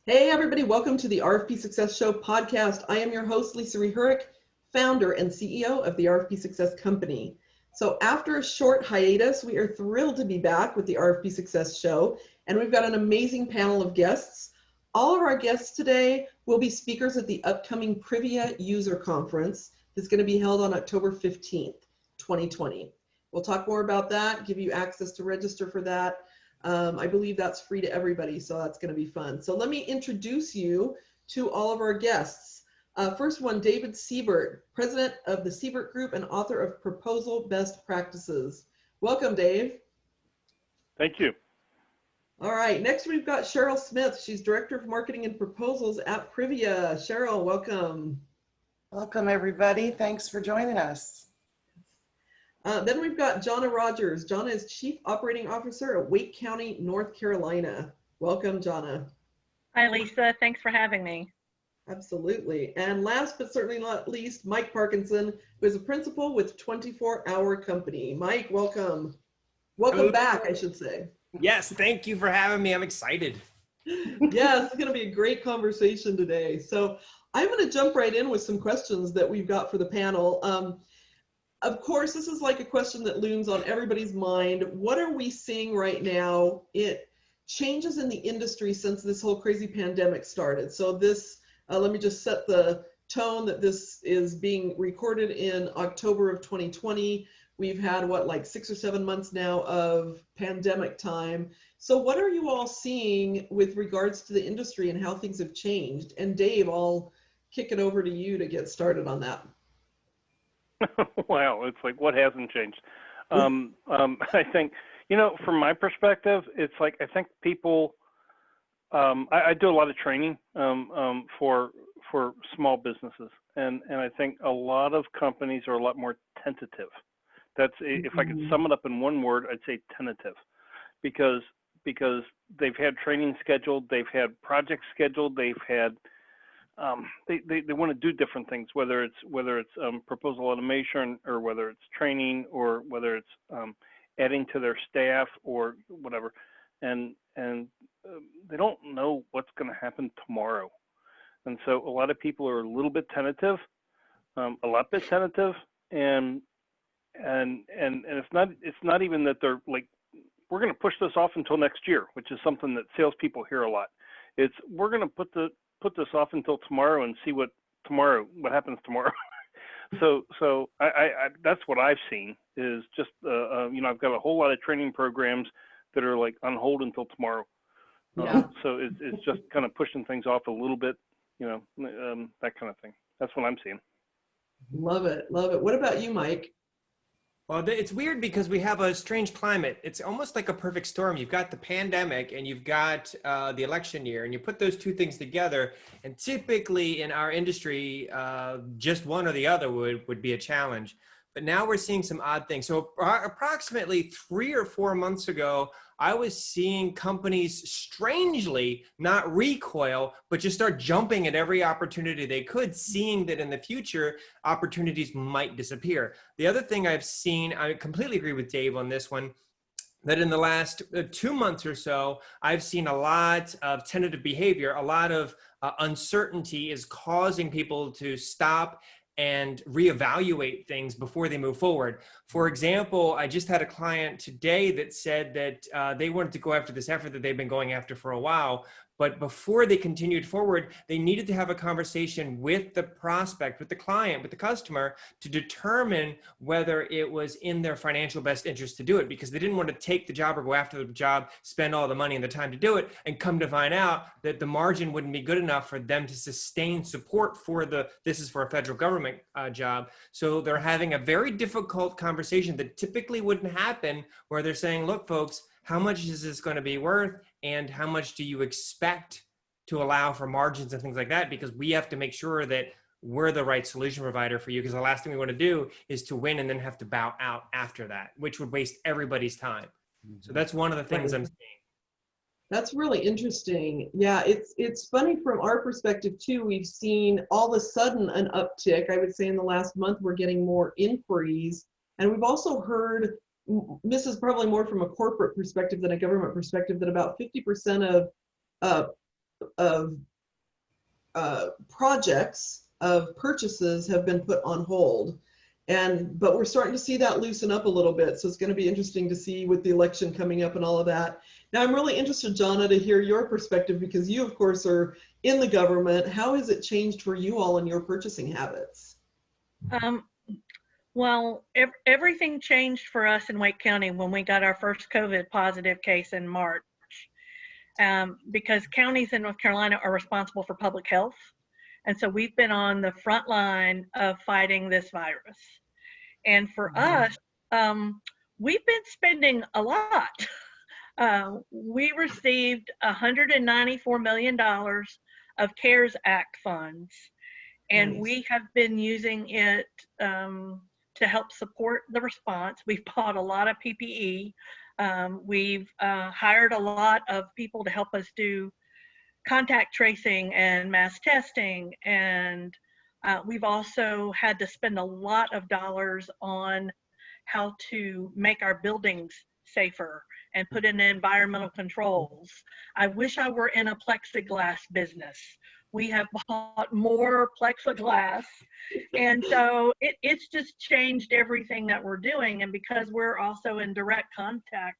Hey everybody, welcome to the RFP Success Show podcast. I am your host, Lisa Rehurek, founder and CEO of the RFP Success Company. So after a short hiatus, we are thrilled to be back with the RFP Success Show, and we've got an amazing panel of guests. All of our guests today will be speakers at the upcoming Privia User Conference that's going to be held on October 15th, 2020. We'll talk more about that, give you access to register for that. I believe that's free to everybody, so that's going to be fun. So let me introduce you to all of our guests. First one, David Seibert, president of the Seibert Group and author of Proposal Best Practices. Welcome, Dave. Thank you. All right, next we've got Cheryl Smith. She's director of marketing and proposals at Privia. Cheryl, welcome. Welcome, everybody. Thanks for joining us. Then we've got Johnna Rogers. Johnna is Chief Operating Officer at Wake County, North Carolina. Welcome, Johnna. Hi, Lisa. Thanks for having me. Absolutely. And last but certainly not least, Mike Parkinson, who is a principal with 24 Hour Company. Mike, welcome. Welcome back, I should say. Yes, thank you for having me. I'm excited. Yes, it's going to be a great conversation today. So I'm going to jump right in with some questions that we've got for the panel. Of course, this is like a question that looms on everybody's mind. What are we seeing right now? It changes in the industry since this whole crazy pandemic started. So this, let me just set the tone that this is being recorded in October of 2020. We've had like 6 or 7 months now of pandemic time. So what are you all seeing with regards to the industry and how things have changed? And Dave, I'll kick it over to you to get started on that. Wow, it's like, what hasn't changed? I think, from my perspective, it's like, I think people, I do a lot of training for small businesses, and I think a lot of companies are a lot more tentative. That's, if I could sum it up in one word, I'd say tentative, because they've had training scheduled, they've had projects scheduled, they've had they want to do different things, whether it's proposal automation, or whether it's training, or whether it's adding to their staff or whatever, and they don't know what's going to happen tomorrow, and so a lot of people are a little bit tentative, and it's not even that they're like, we're going to push this off until next year, which is something that salespeople hear a lot. It's, we're going to put this off until tomorrow and see what happens tomorrow. so I that's what I've seen, is just I've got a whole lot of training programs that are like on hold until tomorrow. Yeah. So it's just kind of pushing things off a little bit, that kind of thing. That's what I'm seeing. Love it. Love it. What about you, Mike? Well, it's weird because we have a strange climate. It's almost like a perfect storm. You've got the pandemic and you've got the election year, and you put those two things together, and typically in our industry, just one or the other would be a challenge. But now we're seeing some odd things. So approximately 3 or 4 months ago, I was seeing companies strangely not recoil, but just start jumping at every opportunity they could, seeing that in the future, opportunities might disappear. The other thing I've seen, I completely agree with Dave on this one, that in the last 2 months or so, I've seen a lot of tentative behavior. A lot of uncertainty is causing people to stop and reevaluate things before they move forward. For example, I just had a client today that said that they wanted to go after this effort that they've been going after for a while, but before they continued forward, they needed to have a conversation with the prospect, with the client, with the customer, to determine whether it was in their financial best interest to do it, because they didn't want to take the job or go after the job, spend all the money and the time to do it, and come to find out that the margin wouldn't be good enough for them to sustain support for this is for a federal government job. So they're having a very difficult conversation that typically wouldn't happen, where they're saying, look, folks, how much is this going to be worth? And how much do you expect to allow for margins and things like that? Because we have to make sure that we're the right solution provider for you, because the last thing we want to do is to win and then have to bow out after that, which would waste everybody's time. So that's one of the things I'm seeing. That's really interesting. Yeah, it's funny from our perspective too. We've seen all of a sudden an uptick. I would say in the last month, we're getting more inquiries. And we've also heard, this is probably more from a corporate perspective than a government perspective, that about 50% of of projects, of purchases have been put on hold. But we're starting to see that loosen up a little bit. So it's going to be interesting to see with the election coming up and all of that. Now, I'm really interested, Johnna, to hear your perspective, because you, of course, are in the government. How has it changed for you all in your purchasing habits? Well, everything changed for us in Wake County when we got our first COVID positive case in March, because counties in North Carolina are responsible for public health. And so we've been on the front line of fighting this virus. And for us, we've been spending a lot. We received $194 million of CARES Act funds, and Nice. we have been using it to help support the response. We've bought a lot of PPE. We've hired a lot of people to help us do contact tracing and mass testing, and we've also had to spend a lot of dollars on how to make our buildings safer and put in environmental controls. I wish I were in a plexiglass business. We have bought more plexiglass, and so it's just changed everything that we're doing. And because we're also in direct contact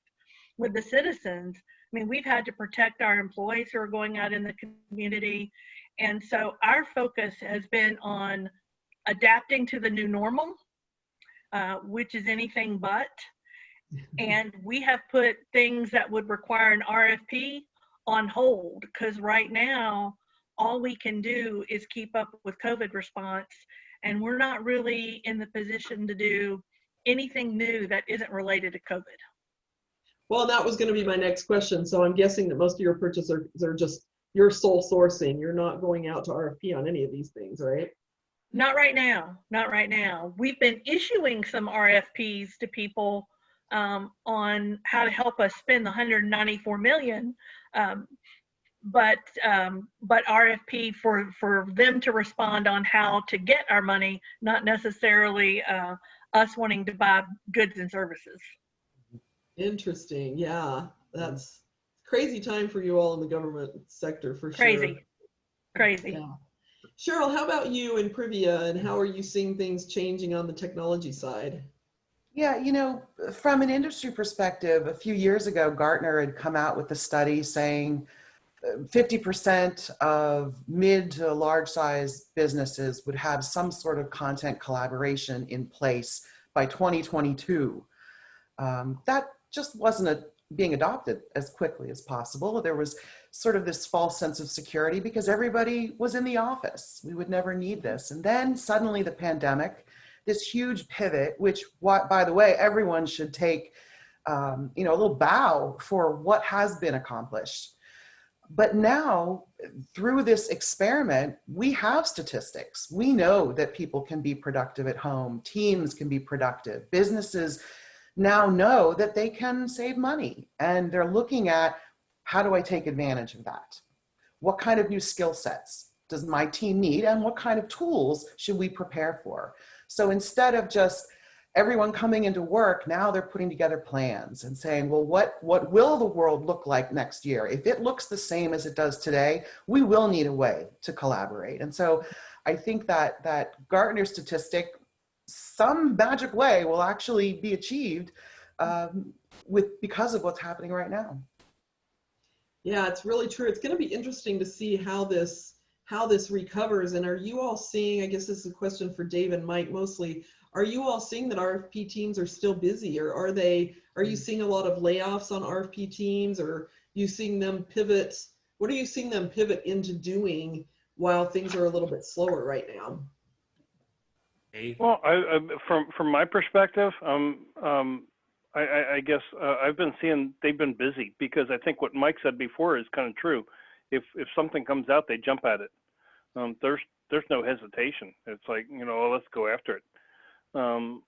with the citizens, I mean, we've had to protect our employees who are going out in the community. And so our focus has been on adapting to the new normal, which is anything but. And we have put things that would require an RFP on hold, because right now, all we can do is keep up with COVID response, and we're not really in the position to do anything new that isn't related to COVID. Well, that was going to be my next question. So I'm guessing that most of your purchases are just your sole sourcing. You're not going out to RFP on any of these things, right? Not right now. Not right now. We've been issuing some RFPs to people on how to help us spend the $194 million, but RFP for them to respond on how to get our money, not necessarily us wanting to buy goods and services. Interesting. Yeah, that's crazy time for you all in the government sector for Crazy. sure. Crazy. Yeah. Cheryl, how about you in Privia, and how are you seeing things changing on the technology side? Yeah, from an industry perspective, a few years ago, Gartner had come out with a study saying 50% of mid to large size businesses would have some sort of content collaboration in place by 2022. That just wasn't being adopted as quickly as possible. There was sort of this false sense of security because everybody was in the office. We would never need this. And then suddenly the pandemic, this huge pivot, which, by the way, everyone should take a little bow for what has been accomplished. But now, through this experiment, we have statistics. We know that people can be productive at home. Teams can be productive. Businesses now know that they can save money. And they're looking at, how do I take advantage of that? What kind of new skill sets does my team need? And what kind of tools should we prepare for? So instead of just everyone coming into work, now they're putting together plans and saying, well, what will the world look like next year? If it looks the same as it does today, we will need a way to collaborate. And so I think that Gartner statistic, some magic way, will actually be achieved because of what's happening right now. Yeah, it's really true. It's going to be interesting to see how this recovers. And are you all seeing, I guess this is a question for Dave and Mike mostly, are you all seeing that RFP teams are still busy, or are you seeing a lot of layoffs on RFP teams, or are you seeing them pivot? What are you seeing them pivot into doing while things are a little bit slower right now? Well, from my perspective, I guess I've been seeing they've been busy, because I think what Mike said before is kind of true. If something comes out, they jump at it. There's no hesitation. It's like, oh, let's go after it. And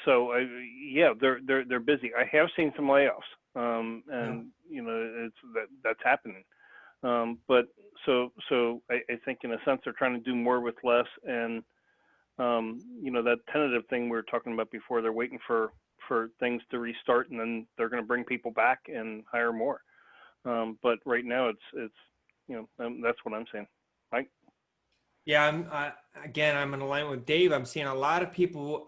so they're busy. I have seen some layoffs, it's that's happening. But so I think in a sense they're trying to do more with less, and that tentative thing we were talking about before, they're waiting for things to restart, and then they're going to bring people back and hire more. But right now it's that's what I'm saying. Mike? Yeah, I'm in alignment with Dave. I'm seeing a lot of people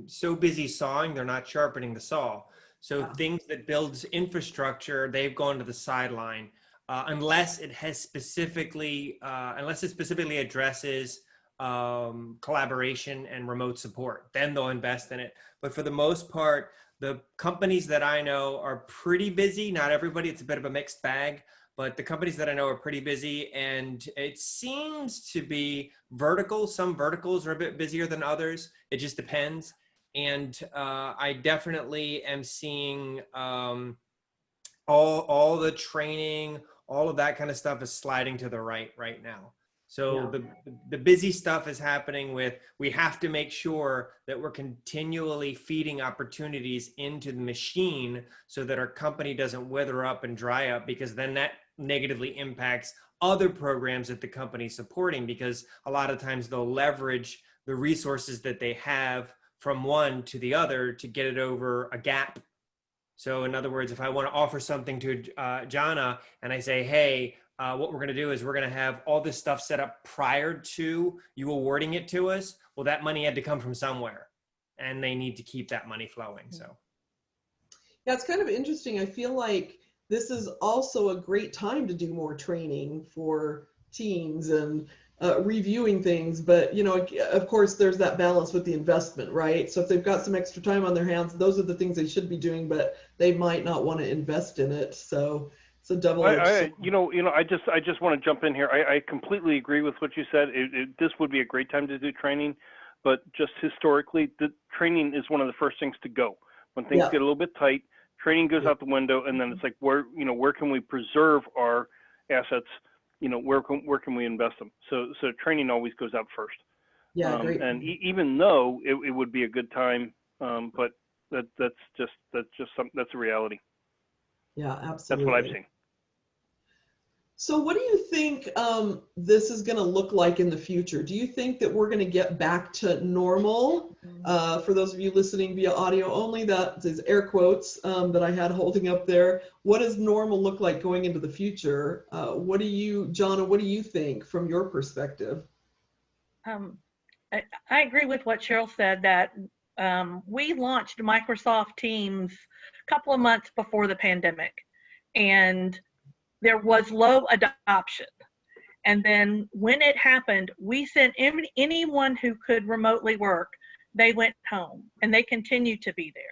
so busy sawing, they're not sharpening the saw. So things that builds infrastructure, they've gone to the sideline unless it specifically addresses collaboration and remote support. Then they'll invest in it. But for the most part, the companies that I know are pretty busy. Not everybody; it's a bit of a mixed bag. But the companies that I know are pretty busy, and it seems to be vertical. Some verticals are a bit busier than others. It just depends. And I definitely am seeing all the training, all of that kind of stuff is sliding to the right now. So the busy stuff is happening with, we have to make sure that we're continually feeding opportunities into the machine so that our company doesn't wither up and dry up, because then that negatively impacts other programs that the company's supporting, because a lot of times they'll leverage the resources that they have from one to the other to get it over a gap. So in other words, if I want to offer something to Johnna and I say, hey, what we're going to do is we're going to have all this stuff set up prior to you awarding it to us. Well, that money had to come from somewhere, and they need to keep that money flowing. So yeah, it's kind of interesting. I feel like this is also a great time to do more training for teams and reviewing things. But, of course, there's that balance with the investment, right? So if they've got some extra time on their hands, those are the things they should be doing, but they might not want to invest in it. So it's a double-edged sword. I just want to jump in here. I completely agree with what you said. This would be a great time to do training, but just historically, the training is one of the first things to go. When things get a little bit tight, training goes out the window, and then it's like, where can we preserve our assets? Where can we invest them? So training always goes out first. Yeah, great. And even though it would be a good time, but that's a reality. Yeah, absolutely. That's what I've seen. So what do you think this is going to look like in the future? Do you think that we're going to get back to normal? For those of you listening via audio only, that is air quotes that I had holding up there. What does normal look like going into the future? Johnna, what do you think from your perspective? I agree with what Cheryl said, that we launched Microsoft Teams a couple of months before the pandemic, and there was low adoption. And then when it happened, we sent anyone who could remotely work, they went home, and they continue to be there.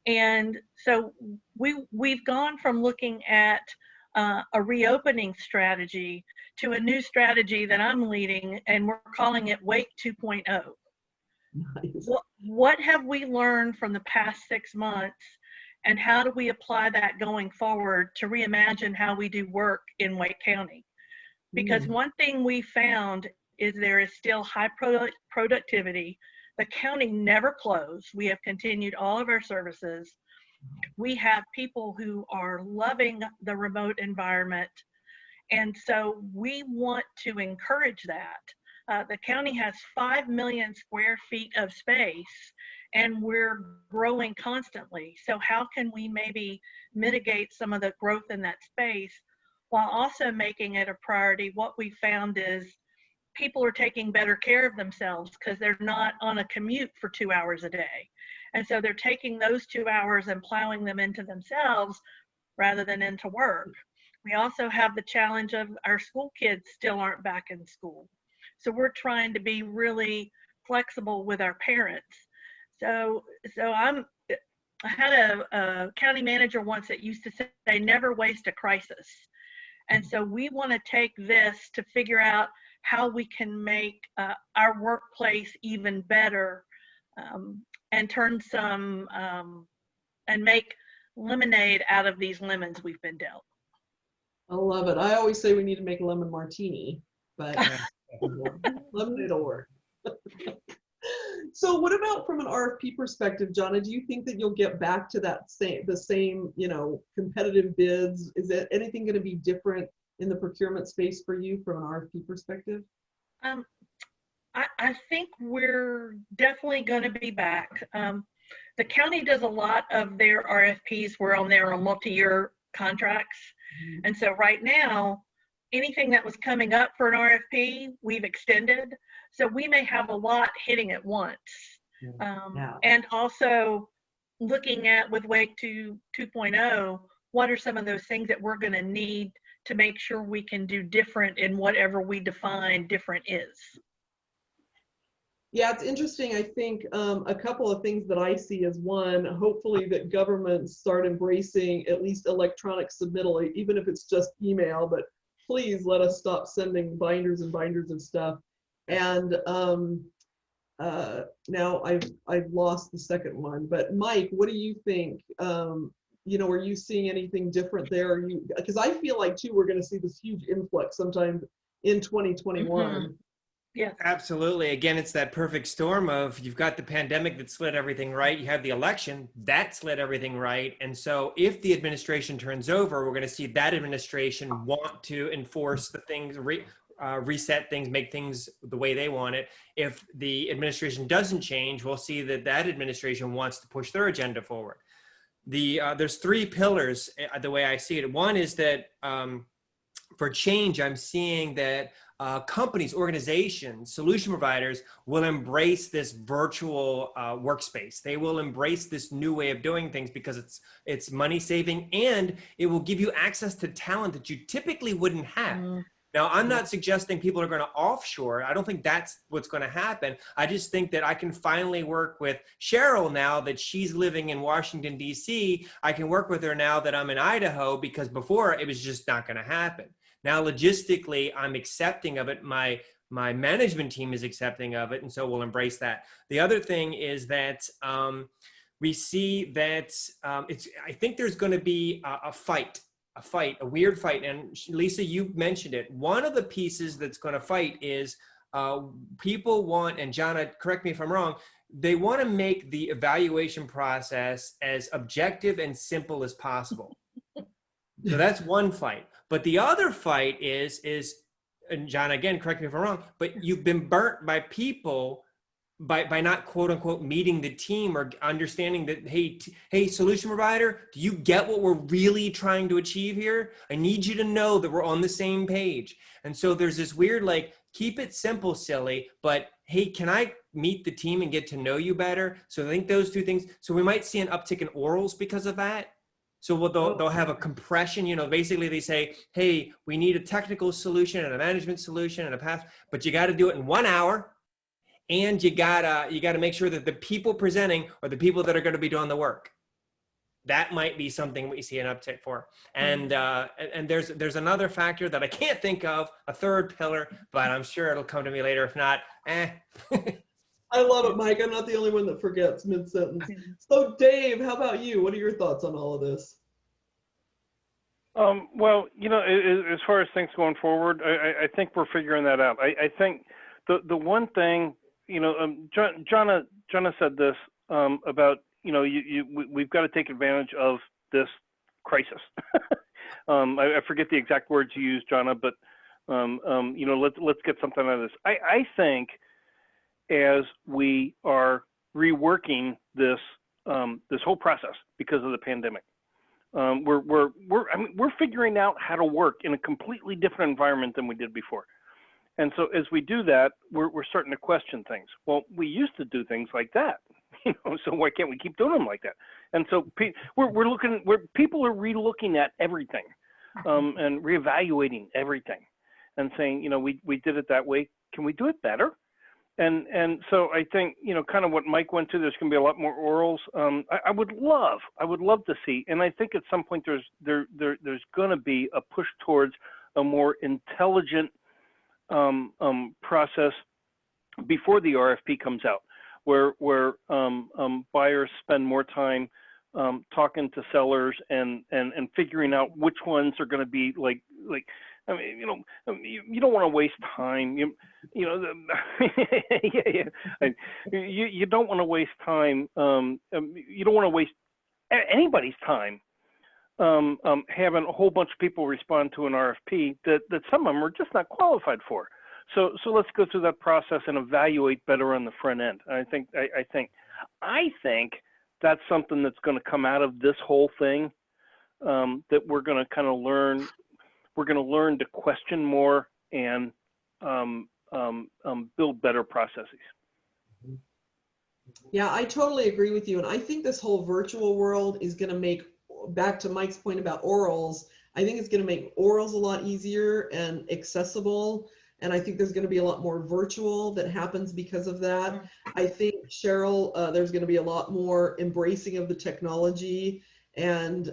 And so we've gone from looking at a reopening strategy to a new strategy that I'm leading, and we're calling it Wake 2.0. Nice. What have we learned from the past 6 months, and how do we apply that going forward to reimagine how we do work in Wake County? Because one thing we found is there is still high productivity. The county never closed. We have continued all of our services. We have people who are loving the remote environment. And so we want to encourage that. The county has 5 million square feet of space, and we're growing constantly. So how can we maybe mitigate some of the growth in that space while also making it a priority? What we found is people are taking better care of themselves because they're not on a commute for 2 hours a day. And so they're taking those 2 hours and plowing them into themselves rather than into work. We also have the challenge of our school kids still aren't back in school. So we're trying to be really flexible with our parents. So I had a county manager once that used to say, never waste a crisis. And so we want to take this to figure out how we can make our workplace even better, and turn some, and make lemonade out of these lemons we've been dealt. I love it. I always say we need to make a lemon martini, but lemonade will work. So what about from an RFP perspective, Johnna? Do you think that you'll get back to the same, competitive bids? Is there anything going to be different in the procurement space for you from an RFP perspective? I think we're definitely going to be back. The county does a lot of their RFPs where on their multi-year contracts, And so right now, anything that was coming up for an RFP, we've extended. So we may have a lot hitting at once. And also looking at with Wake 2.0, what are some of those things that we're going to need to make sure we can do different in whatever we define different is. Yeah, it's interesting. I think a couple of things that I see is one, hopefully that governments start embracing at least electronic submittal, even if it's just email, but please let us stop sending binders and binders of stuff. And now I've lost the second one, but Mike, what do you think? You know, are you seeing anything different there? Because I feel like too, we're going to see this huge influx sometime in 2021. Yeah, absolutely. Again, it's that perfect storm of you've got the pandemic that slid everything right. You have the election that slid everything right. And so if the administration turns over, we're going to see that administration want to enforce the things, reset things, make things the way they want it. If the administration doesn't change, we'll see that that administration wants to push their agenda forward. There's three pillars the way I see it. One is that for change, I'm seeing that companies, organizations, solution providers will embrace this virtual workspace. They will embrace this new way of doing things because it's money saving, and it will give you access to talent that you typically wouldn't have. Now, I'm not suggesting people are going to offshore. I don't think that's what's going to happen. I just think that I can finally work with Cheryl now that she's living in Washington, D.C. I can work with her now that I'm in Idaho, because before it was just not going to happen. Now, logistically, I'm accepting of it. My management team is accepting of it, and so we'll embrace that. The other thing is that we see that I think there's going to be a weird fight. And Lisa, you mentioned it. One of the pieces that's going to fight is people want, and Johnna, correct me if I'm wrong, they want to make the evaluation process as objective and simple as possible. So that's one fight. But the other fight is, and Johnna, again, correct me if I'm wrong, but you've been burnt by people by not quote unquote meeting the team or understanding that, hey, solution provider, do you get what we're really trying to achieve here? I need you to know that we're on the same page. And so there's this weird, like, keep it simple, silly, but hey, can I meet the team and get to know you better? So I think those two things. So we might see an uptick in orals because of that. So they'll have a compression, you know, basically they say, hey, we need a technical solution and a management solution and a path, but you got to do it in 1 hour. And you gotta make sure that the people presenting are the people that are going to be doing the work. That might be something we see an uptick for. And there's another factor that I can't think of, a third pillar, but I'm sure it'll come to me later. If not, I love it, Mike. I'm not the only one that forgets mid-sentence. So Dave, how about you? What are your thoughts on all of this? Well, you know, as far as things going forward, I think we're figuring that out. I think the one thing, you know, Johnna said this about, you know, we've got to take advantage of this crisis. I forget the exact words you used, Johnna, but you know, let's get something out of this. I think as we are reworking this this whole process because of the pandemic, we're figuring out how to work in a completely different environment than we did before. And so as we do that, we're starting to question things. Well, we used to do things like that, you know, so why can't we keep doing them like that? And so people are re-looking at everything and reevaluating everything and saying, you know, we did it that way. Can we do it better? And so I think, you know, kind of what Mike went to, there's going to be a lot more orals. I would love to see, and I think at some point there's going to be a push towards a more intelligent process before the RFP comes out, where buyers spend more time talking to sellers and figuring out which ones are going to be like. I mean, you know, you don't want to waste time. You don't want to waste time. You don't want to waste anybody's time having a whole bunch of people respond to an RFP that some of them are just not qualified for. So let's go through that process and evaluate better on the front end. I think that's something that's going to come out of this whole thing. that we're going to kind of learn. We're going to learn to question more and build better processes. Yeah, I totally agree with you. And I think this whole virtual world is going to make, back to Mike's point about orals, I think it's going to make orals a lot easier and accessible. And I think there's going to be a lot more virtual that happens because of that. I think, Cheryl, there's going to be a lot more embracing of the technology and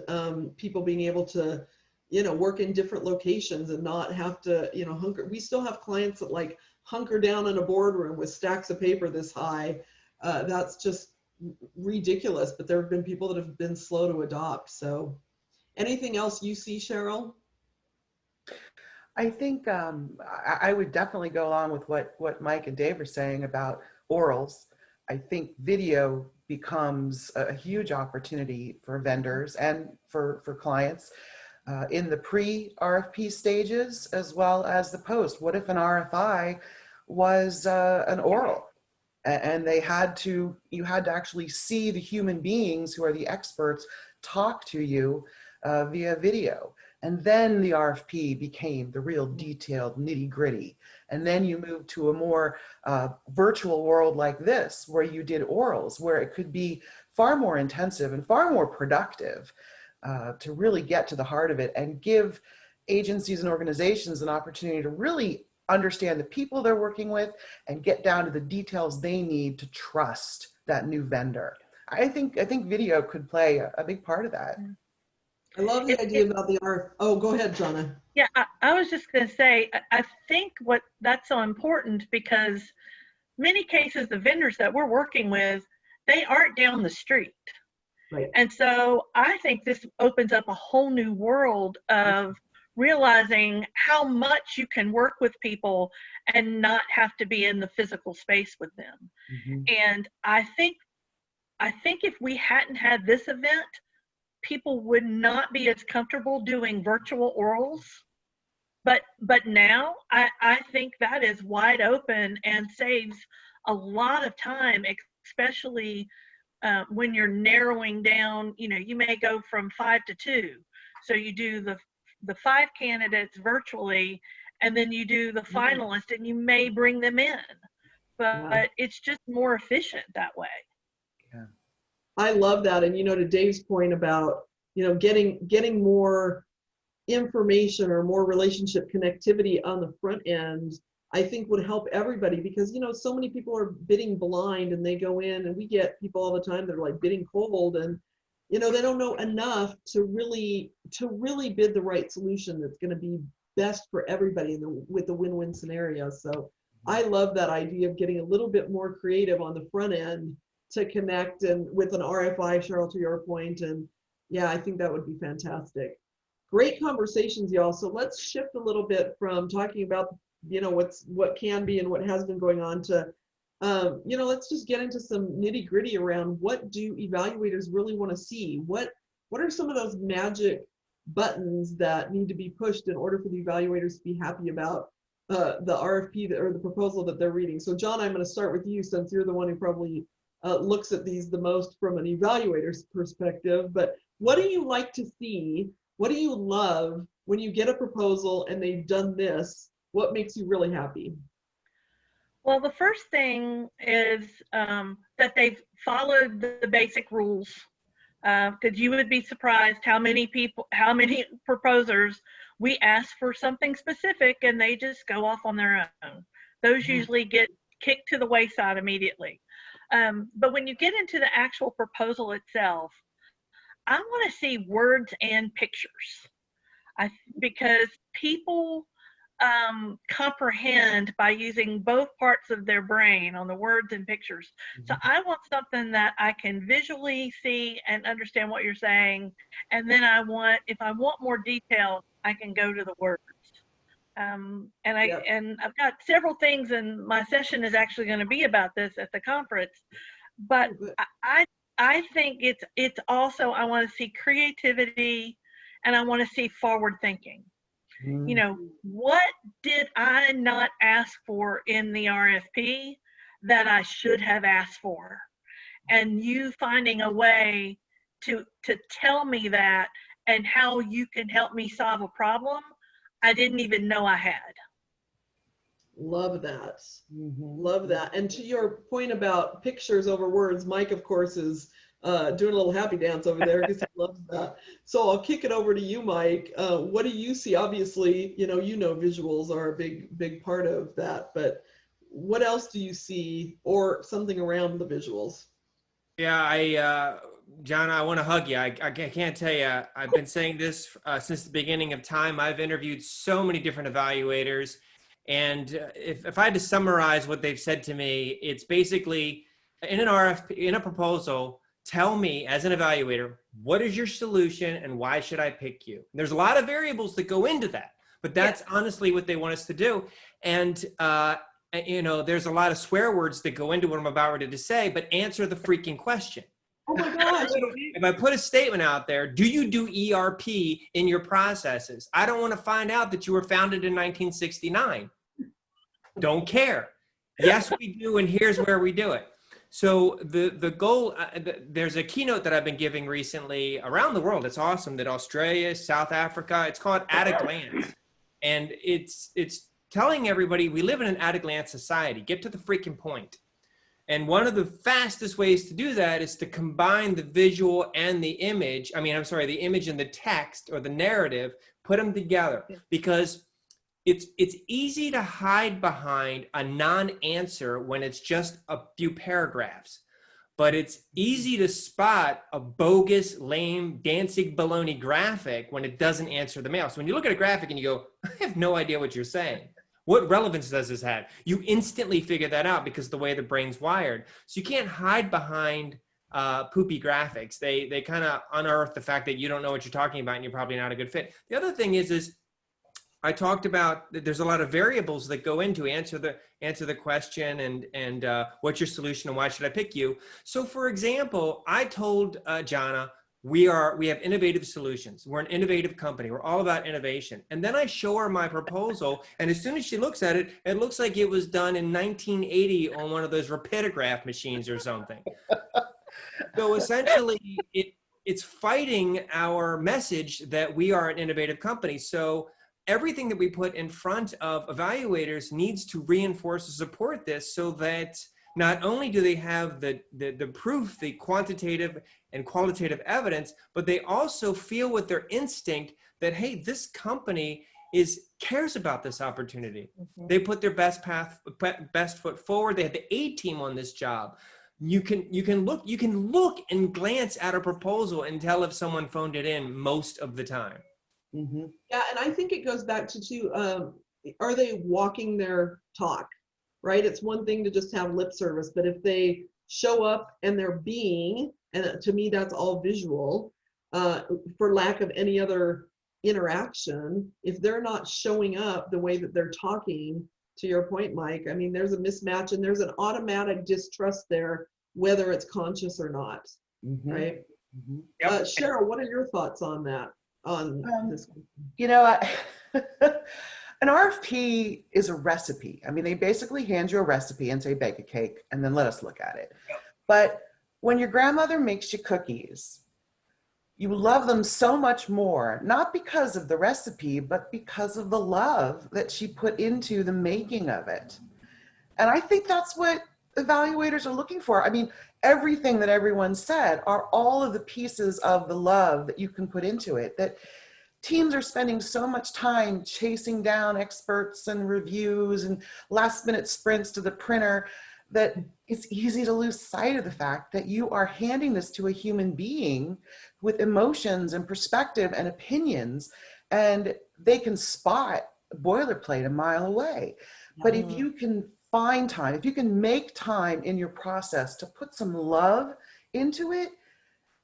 people being able to, you know, work in different locations and not have to, you know, hunker. We still have clients that like hunker down in a boardroom with stacks of paper this high. That's just ridiculous, but there have been people that have been slow to adopt. So anything else you see, Cheryl? I think I would definitely go along with what Mike and Dave are saying about orals. I think video becomes a huge opportunity for vendors and for clients in the pre-RFP stages as well as the post. What if an RFI was an oral? And you had to actually see the human beings who are the experts talk to you via video. And then the RFP became the real detailed nitty gritty. And then you moved to a more virtual world like this, where you did orals, where it could be far more intensive and far more productive to really get to the heart of it and give agencies and organizations an opportunity to really understand the people they're working with and get down to the details they need to trust that new vendor. I think video could play a big part of that. I love the idea about the RF. Oh, go ahead, Johnna. Yeah, I was just going to say, I think that's so important because many cases, the vendors that we're working with, they aren't down the street. Right. And so I think this opens up a whole new world of realizing how much you can work with people and not have to be in the physical space with them. Mm-hmm. And I think if we hadn't had this event, people would not be as comfortable doing virtual orals. But now I think that is wide open and saves a lot of time, especially when you're narrowing down. You know, you may go from 5 to 2. So you do the 5 candidates virtually, and then you do the finalist, and you may bring them in. But it's just more efficient that way. Yeah. I love that. And, you know, to Dave's point about, you know, getting more information or more relationship connectivity on the front end, I think would help everybody because, you know, so many people are bidding blind and they go in and we get people all the time that are like bidding cold and, you know, they don't know enough to really bid the right solution that's going to be best for everybody with the win-win scenario. So I love that idea of getting a little bit more creative on the front end to connect and with an RFI, Cheryl, to your point. And yeah, I think that would be fantastic. Great conversations, y'all. So let's shift a little bit from talking about, you know, what can be and what has been going on to, you know, let's just get into some nitty gritty around what do evaluators really want to see? What are some of those magic buttons that need to be pushed in order for the evaluators to be happy about the RFP or the proposal that they're reading? So John, I'm going to start with you since you're the one who probably looks at these the most from an evaluator's perspective, but what do you like to see? What do you love when you get a proposal and they've done this? What makes you really happy? Well, the first thing is that they've followed the basic rules, because you would be surprised how many proposers we ask for something specific and they just go off on their own. Those usually get kicked to the wayside immediately. But when you get into the actual proposal itself, I want to see words and pictures, because people comprehend by using both parts of their brain on the words and pictures. So I want something that I can visually see and understand what you're saying. And then if I want more detail, I can go to the words. And I've got several things, and my session is actually going to be about this at the conference. But I think it's also, I want to see creativity and I want to see forward thinking. You know, what did I not ask for in the RFP that I should have asked for? And you finding a way to tell me that and how you can help me solve a problem I didn't even know I had. Love that. Love that. And to your point about pictures over words, Mike, of course, is doing a little happy dance over there because he loves that. So I'll kick it over to you, Mike. What do you see? Obviously, you know visuals are a big part of that, but what else do you see, or something around the visuals? Yeah, Johnna, I want to hug you. I can't tell you. I've been saying this since the beginning of time. I've interviewed so many different evaluators. And if I had to summarize what they've said to me, it's basically in an RFP, in a proposal, tell me as an evaluator, what is your solution and why should I pick you? And there's a lot of variables that go into that, but that's honestly what they want us to do. And, there's a lot of swear words that go into what I'm about ready to say, but answer the freaking question. Oh my gosh. If I put a statement out there, do you do ERP in your processes? I don't want to find out that you were founded in 1969. Don't care. Yes, we do, and here's where we do it. So the goal, there's a keynote that I've been giving recently around the world. It's awesome, that Australia, South Africa, it's called At a Glance. And it's telling everybody we live in an at a glance society. Get to the freaking point. And one of the fastest ways to do that is to combine the visual and the image. The image and the text or the narrative, put them together, because it's easy to hide behind a non-answer when it's just a few paragraphs, but it's easy to spot a bogus, lame, dancing baloney graphic when it doesn't answer the mail. So when you look at a graphic and you go, I have no idea what you're saying. What relevance does this have? You instantly figure that out because the way the brain's wired. So you can't hide behind poopy graphics. They kind of unearth the fact that you don't know what you're talking about and you're probably not a good fit. The other thing is I talked about that there's a lot of variables that go into answer the question and what's your solution and why should I pick you? So for example, I told Johnna, we have innovative solutions. We're an innovative company. We're all about innovation. And then I show her my proposal, and as soon as she looks at it, it looks like it was done in 1980 on one of those rapidograph machines or something. So essentially, it's fighting our message that we are an innovative company. So everything that we put in front of evaluators needs to reinforce and support this, so that not only do they have the proof, the quantitative and qualitative evidence, but they also feel with their instinct that, hey, this company cares about this opportunity. Mm-hmm. They put their best foot forward. They had the A team on this job. You can look and glance at a proposal and tell if someone phoned it in most of the time. Mm-hmm. Yeah, and I think it goes back to are they walking their talk? Right? It's one thing to just have lip service, but if they show up and they're being, and to me, that's all visual, for lack of any other interaction, if they're not showing up the way that they're talking, to your point, Mike, I mean, there's a mismatch and there's an automatic distrust there, whether it's conscious or not, right? Mm-hmm. Yep. Cheryl, what are your thoughts on that? This? An RFP is a recipe. I mean, they basically hand you a recipe and say, bake a cake, and then let us look at it. Yep. But when your grandmother makes you cookies, you love them so much more, not because of the recipe, but because of the love that she put into the making of it. And I think that's what evaluators are looking for. I mean, everything that everyone said are all of the pieces of the love that you can put into it, that teams are spending so much time chasing down experts and reviews and last minute sprints to the printer that it's easy to lose sight of the fact that you are handing this to a human being with emotions and perspective and opinions, and they can spot boilerplate a mile away. But if you can find time, if you can make time in your process to put some love into it,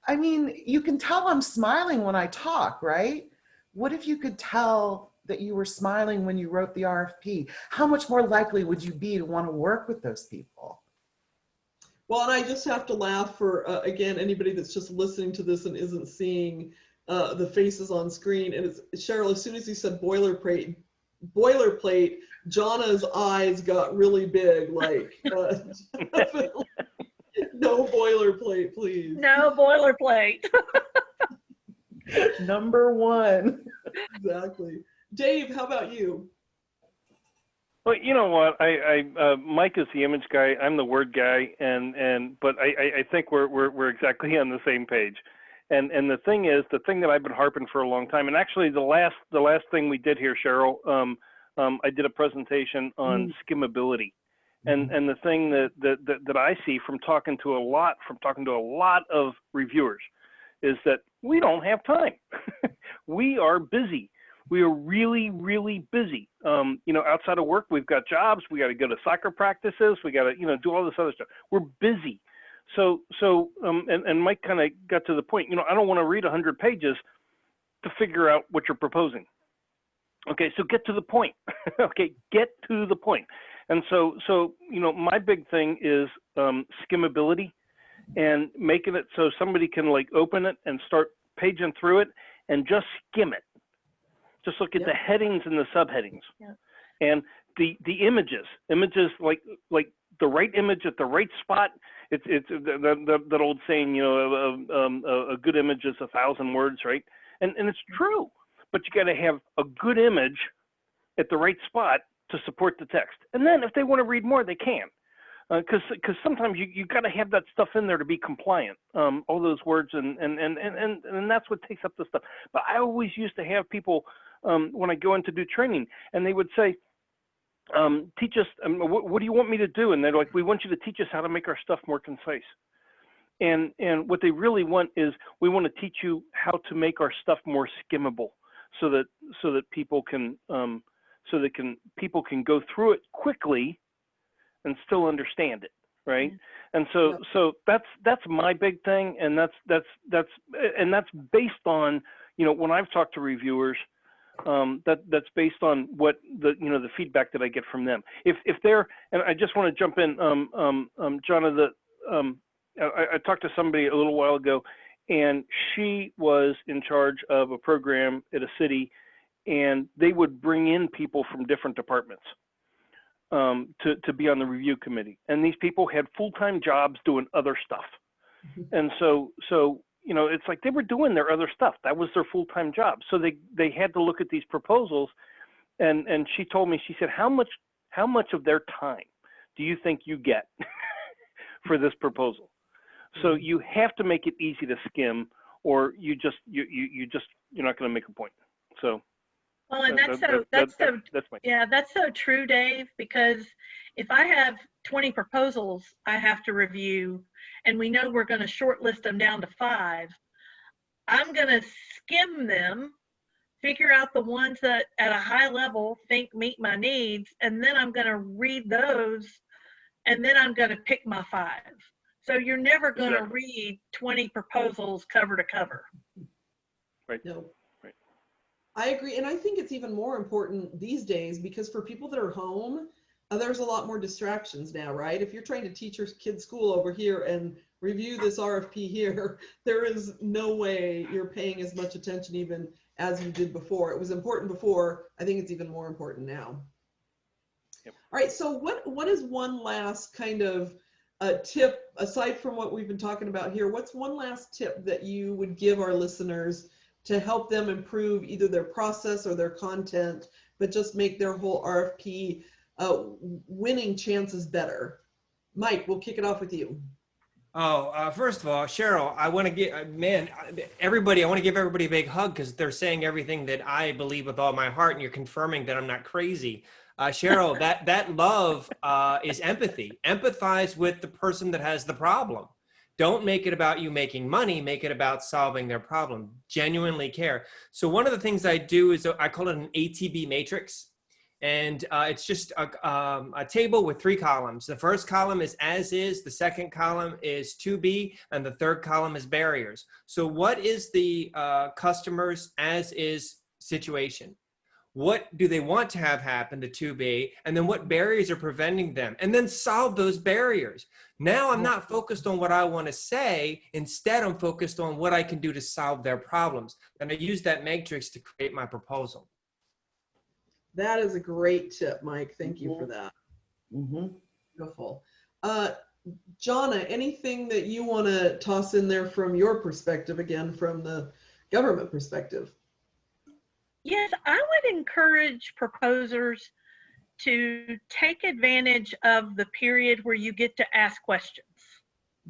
I mean, you can tell I'm smiling when I talk, right? What if you could tell that you were smiling when you wrote the RFP? How much more likely would you be to want to work with those people? Well, and I just have to laugh for, again, anybody that's just listening to this and isn't seeing the faces on screen. And it's Cheryl, as soon as you said boilerplate, Johnna's eyes got really big, like, no boilerplate, please. No boilerplate. Number one. Exactly. Dave, how about you? Well, you know what? Mike is the image guy. I'm the word guy, but I think we're exactly on the same page. And the thing is, the thing that I've been harping for a long time, and actually the last thing we did here, Cheryl, I did a presentation on skimmability, and the thing that I see from talking to a lot of reviewers is that we don't have time. We are busy. We are really, really busy. Outside of work, we've got jobs. We got to go to soccer practices. We got to, do all this other stuff. We're busy. So, and Mike kind of got to the point. I don't want to read 100 pages to figure out what you're proposing. Okay, so get to the point. Okay, get to the point. And so, my big thing is skimmability, and making it so somebody can like open it and start paging through it and just skim it. Just look at the headings and the subheadings, and the images like the right image at the right spot. It's that old saying, a good image is 1,000 words, right? And it's true, but you got to have a good image at the right spot to support the text. And then if they want to read more, they can, because sometimes you got to have that stuff in there to be compliant. All those words and that's what takes up the stuff. But I always used to have people. When I go in to do training, and they would say, teach us, what do you want me to do? And they're like, we want you to teach us how to make our stuff more concise. And what they really want is, we want to teach you how to make our stuff more skimmable, so that people can people can go through it quickly and still understand it, right? And so that's my big thing, and that's based on, when I've talked to reviewers. That's based on what the feedback that I get from them. If they're, and I just want to jump in, Johnna, I talked to somebody a little while ago, and she was in charge of a program at a city, and they would bring in people from different departments to be on the review committee, and these people had full-time jobs doing other stuff, and so. It's like they were doing their other stuff. That was their full-time job. So they had to look at these proposals, and she told me, she said, how much of their time do you think you get for this proposal? So you have to make it easy to skim, or you're not going to make a point. So. Well, and that's so true, Dave, because if I have 20 proposals I have to review, and we know we're going to shortlist them down to 5, I'm going to skim them, figure out the ones that at a high level think meet my needs, and then I'm going to read those, and then I'm going to pick my 5. So you're never going to read 20 proposals cover to cover. Right. No. I agree, and I think it's even more important these days, because for people that are home, there's a lot more distractions now, right? If you're trying to teach your kid's school over here and review this RFP here, there is no way you're paying as much attention even as you did before. It was important before. I think it's even more important now. Yep. All right, so what is one last kind of tip, aside from what we've been talking about here, what's one last tip that you would give our listeners to help them improve either their process or their content, but just make their whole RFP winning chances better? Mike, we'll kick it off with you. First of all, Cheryl, I want to give, I want to give everybody a big hug, because they're saying everything that I believe with all my heart, and you're confirming that I'm not crazy. Cheryl, that love is empathy. Empathize with the person that has the problem. Don't make it about you making money, make it about solving their problem. Genuinely care. So one of the things I do is, I call it an ATB matrix. And it's just a table with 3 columns. The first column is as is, the second column is to be, and the third column is barriers. So what is the customer's as is situation? What do they want to have happen, the to be, and then what barriers are preventing them? And then solve those barriers. Now I'm not focused on what I want to say. Instead, I'm focused on what I can do to solve their problems. And I use that matrix to create my proposal. That is a great tip, Mike. Thank you for that. Beautiful. Johnna, anything that you want to toss in there from your perspective, again, from the government perspective? Yes, I would encourage proposers to take advantage of the period where you get to ask questions.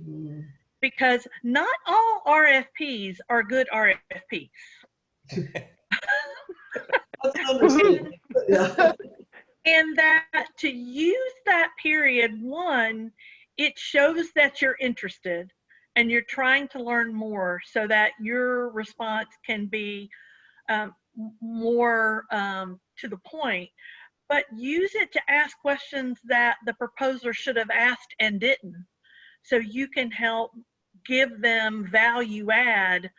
Mm. Because not all RFPs are good RFPs. That's an understatement. Yeah. And that to use that period, one, it shows that you're interested and you're trying to learn more so that your response can be more to the point. But use it to ask questions that the proposer should have asked and didn't, so you can help give them value add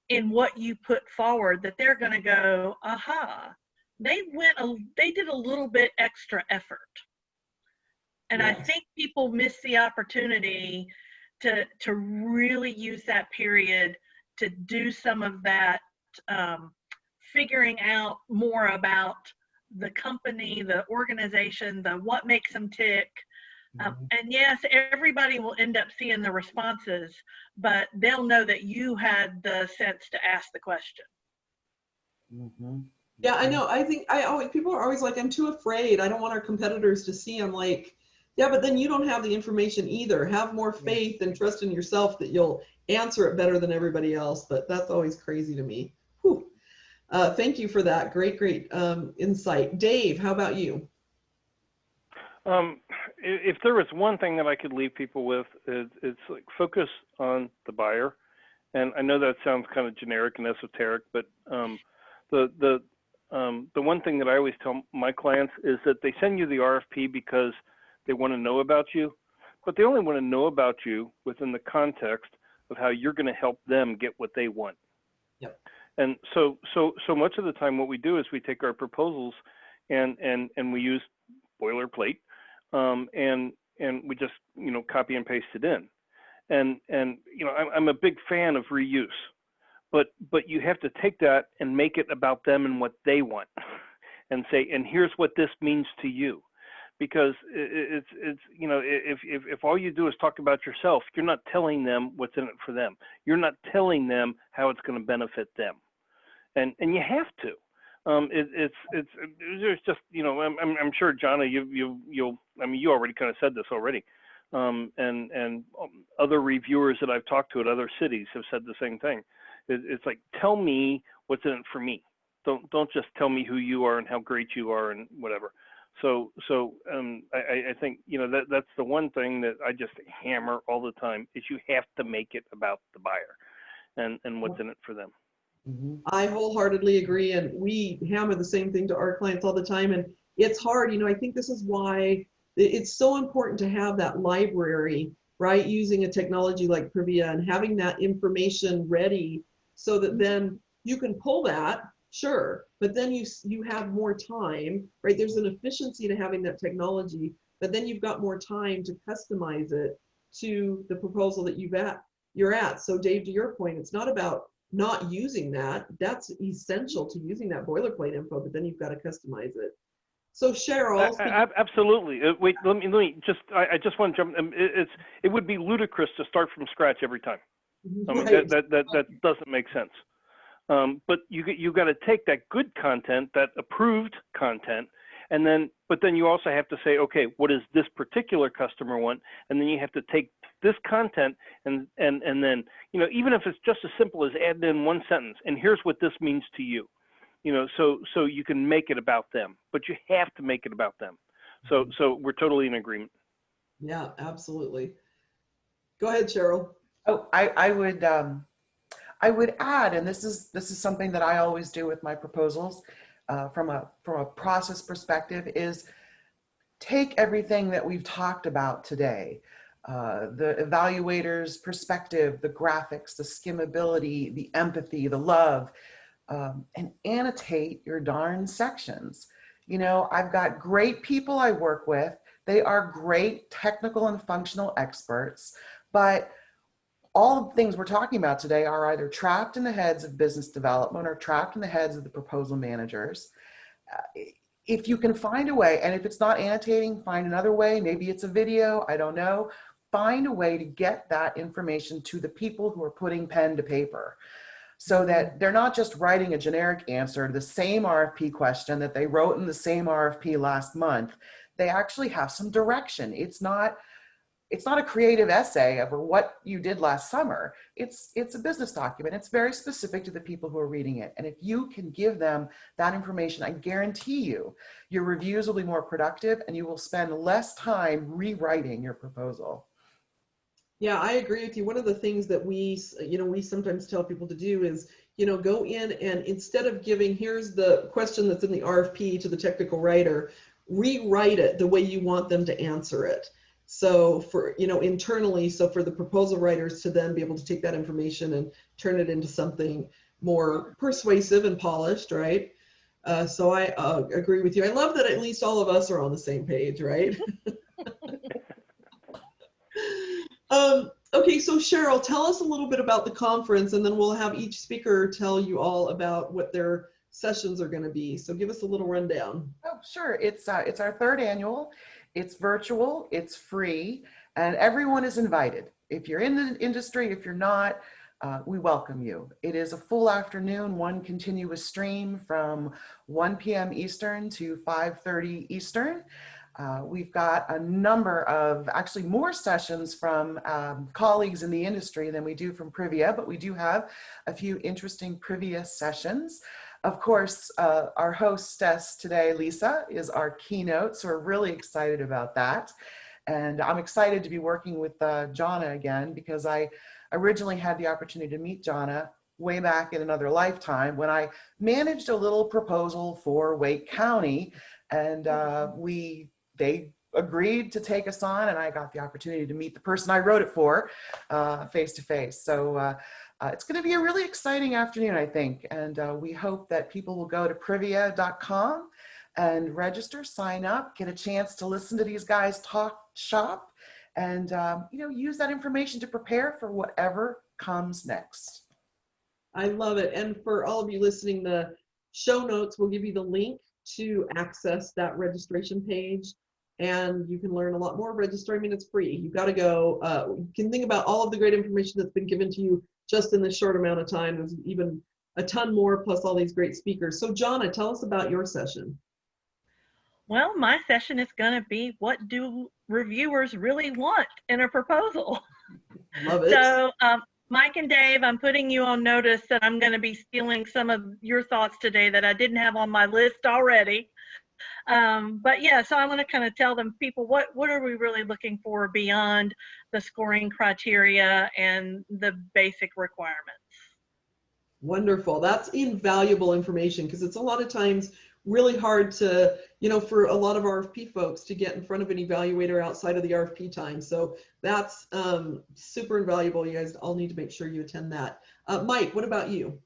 in what you put forward, that they're going to go, aha, they did a little bit extra effort. And Yes. I think people miss the opportunity to really use that period to do some of that figuring out more about the company, the organization, the what makes them tick. And yes, everybody will end up seeing the responses, but they'll know that you had the sense to ask the question. Yeah, I know. I think people are always like, I'm too afraid. I don't want our competitors to see. I'm like, yeah, but then you don't have the information either. Have more faith and trust in yourself that you'll answer it better than everybody else. But that's always crazy to me. Whew. Thank you for that. Great insight. Dave, how about you? If there was one thing that I could leave people with, it's like focus on the buyer. And I know that sounds kind of generic and esoteric, but the one thing that I always tell my clients is that they send you the RFP because they want to know about you, but they only want to know about you within the context of how you're going to help them get what they want. Yep. And so much of the time, what we do is we take our proposals and we use boilerplate, and we just copy and paste it in. And I'm a big fan of reuse, but you have to take that and make it about them and what they want, and say, and here's what this means to you. Because it's if all you do is talk about yourself, you're not telling them what's in it for them. You're not telling them how it's going to benefit them, and you have to. There's just I'm sure Johnna, you already kind of said this already, and other reviewers that I've talked to at other cities have said the same thing. It's like, tell me what's in it for me. Don't just tell me who you are and how great you are and whatever. So I think that's the one thing that I just hammer all the time is you have to make it about the buyer and what's in it for them. I wholeheartedly agree, and we hammer the same thing to our clients all the time, and it's hard. I think this is why it's so important to have that library, right, using a technology like Privia and having that information ready so that then you can pull that, sure, but then you have more time, right? There's an efficiency to having that technology, but then you've got more time to customize it to the proposal that you're at. So Dave, to your point, it's not about not using that. That's essential to using that boilerplate info, but then you've got to customize it. So Cheryl, absolutely. Wait, let me just. I just want to jump. It would be ludicrous to start from scratch every time. I mean, right. that doesn't make sense. But you got to take that good content, that approved content, but then you also have to say, okay, what does this particular customer want? And then you have to take this content and then even if it's just as simple as adding in one sentence, and here's what this means to you, so you can make it about them, but you have to make it about them. So we're totally in agreement. Yeah, absolutely. Go ahead, Cheryl. Oh, I would add, and this is something that I always do with my proposals, from a process perspective, is take everything that we've talked about today, the evaluators' perspective, the graphics, the skimmability, the empathy, the love, and annotate your darn sections. I've got great people I work with. They are great technical and functional experts, but all of the things we're talking about today are either trapped in the heads of business development or trapped in the heads of the proposal managers. If you can find a way, and if it's not annotating, find another way. Maybe it's a video, I don't know. Find a way to get that information to the people who are putting pen to paper. so that they're not just writing a generic answer to the same RFP question that they wrote in the same RFP last month. They actually have some direction. It's not a creative essay of what you did last summer. It's a business document. It's very specific to the people who are reading it. And if you can give them that information, I guarantee you, your reviews will be more productive and you will spend less time rewriting your proposal. Yeah, I agree with you. One of the things that we sometimes tell people to do is, go in and instead of giving, here's the question that's in the RFP to the technical writer, rewrite it the way you want them to answer it. So for, internally, so for the proposal writers to then be able to take that information and turn it into something more persuasive and polished, right? So I agree with you. I love that at least all of us are on the same page, right? Okay, so Cheryl, tell us a little bit about the conference, and then we'll have each speaker tell you all about what their sessions are going to be. So give us a little rundown. Oh, sure. It's our third annual. It's virtual, it's free, and everyone is invited. If you're in the industry, if you're not, we welcome you. It is a full afternoon, one continuous stream from 1 p.m. Eastern to 5:30 Eastern. We've got a number of, actually more sessions from colleagues in the industry than we do from Privia, but we do have a few interesting Privia sessions. Of course, our hostess today, Lisa, is our keynote, so we're really excited about that. And I'm excited to be working with Johnna again, because I originally had the opportunity to meet Johnna way back in another lifetime when I managed a little proposal for Wake County, and they agreed to take us on, and I got the opportunity to meet the person I wrote it for face to face. So it's going to be a really exciting afternoon, I think, and we hope that people will go to privia.com and register, sign up, get a chance to listen to these guys talk shop, and use that information to prepare for whatever comes next. I love it. And for all of you listening, the show notes will give you the link to access that registration page, and you can learn a lot more. Register, I mean, it's free. You've got to go. You can think about all of the great information that's been given to you just in this short amount of time. There's even a ton more, plus all these great speakers. So Johnna, tell us about your session. Well, my session is going to be, what do reviewers really want in a proposal? Love it. So Mike and Dave, I'm putting you on notice that I'm going to be stealing some of your thoughts today that I didn't have on my list already. But yeah, so I'm going to kind of tell them, people, what are we really looking for beyond the scoring criteria and the basic requirements? Wonderful. That's invaluable information, because it's a lot of times really hard to, for a lot of RFP folks to get in front of an evaluator outside of the RFP time. So that's super invaluable. You guys all need to make sure you attend that. Mike, what about you?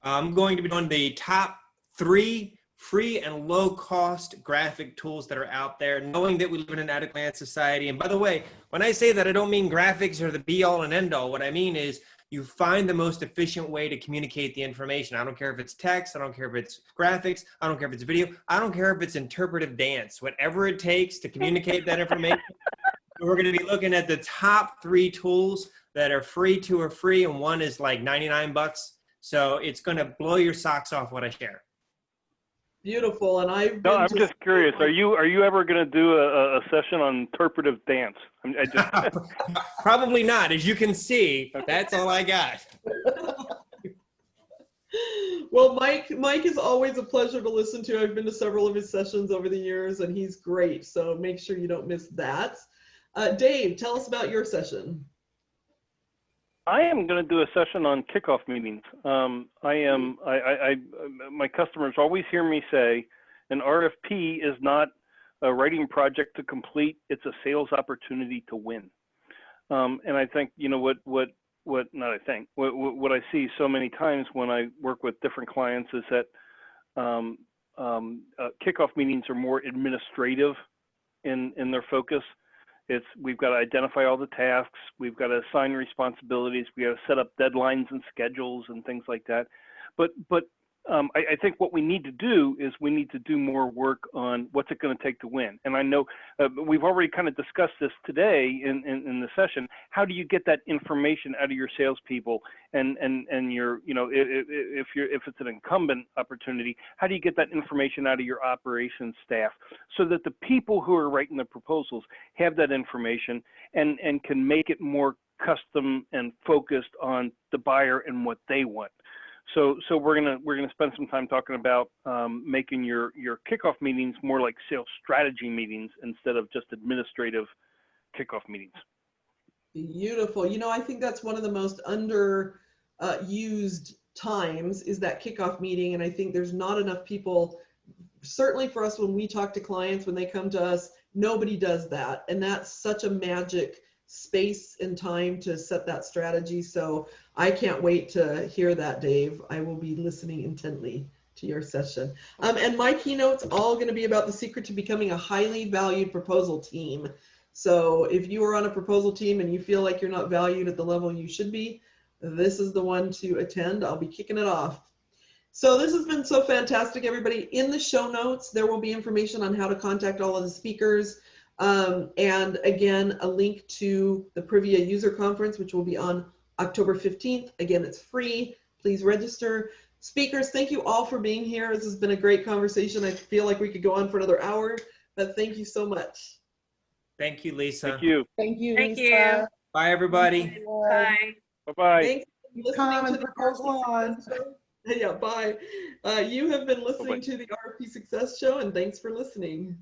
I'm going to be doing the top 3 free and low cost graphic tools that are out there, knowing that we live in an at-a-glance society. And by the way, when I say that, I don't mean graphics are the be all and end all. What I mean is you find the most efficient way to communicate the information. I don't care if it's text, I don't care if it's graphics, I don't care if it's video, I don't care if it's interpretive dance, whatever it takes to communicate that information. We're going to be looking at the top 3 tools that are free, 2 are free, and 1 is like 99 bucks. So it's going to blow your socks off what I share. Beautiful. And I'm just curious. Are you ever going to do a session on interpretive dance? Probably not. As you can see, that's all I got. Well, Mike is always a pleasure to listen to. I've been to several of his sessions over the years, and he's great. So make sure you don't miss that. Dave, tell us about your session. I am going to do a session on kickoff meetings. My customers always hear me say, an RFP is not a writing project to complete; it's a sales opportunity to win. And I think what I see so many times when I work with different clients is that kickoff meetings are more administrative in their focus. We've got to identify all the tasks, we've got to assign responsibilities, we got to set up deadlines and schedules and things like that. But I think what we need to do is we need to do more work on what's it going to take to win. And I know we've already kind of discussed this today in the session. How do you get that information out of your salespeople and your, you know, if it's an incumbent opportunity, how do you get that information out of your operations staff so that the people who are writing the proposals have that information and can make it more custom and focused on the buyer and what they want. So we're gonna spend some time talking about making your kickoff meetings more like sales strategy meetings instead of just administrative kickoff meetings. Beautiful. You know, I think that's one of the most used times is that kickoff meeting, and I think there's not enough people. Certainly for us, when we talk to clients, when they come to us, nobody does that, and that's such a magic space and time to set that strategy. So I can't wait to hear that, Dave. I will be listening intently to your session. And my keynote's all going to be about the secret to becoming a highly valued proposal team. So if you are on a proposal team and you feel like you're not valued at the level you should be, this is the one to attend. I'll be kicking it off. So this has been so fantastic, everybody. In the show notes, there will be information on how to contact all of the speakers. And again, a link to the Privia User Conference, which will be on October 15th. Again, it's free. Please register. Speakers, thank you all for being here. This has been a great conversation. I feel like we could go on for another hour, but thank you so much. Thank you, Lisa. Thank you. Thank you, Thank Lisa. you. Bye, everybody. Bye. Bye-bye. Thanks for listening Come to and the proposal RFP on. Success Show. Yeah, bye. You have been listening to the RFP Success Show, and thanks for listening.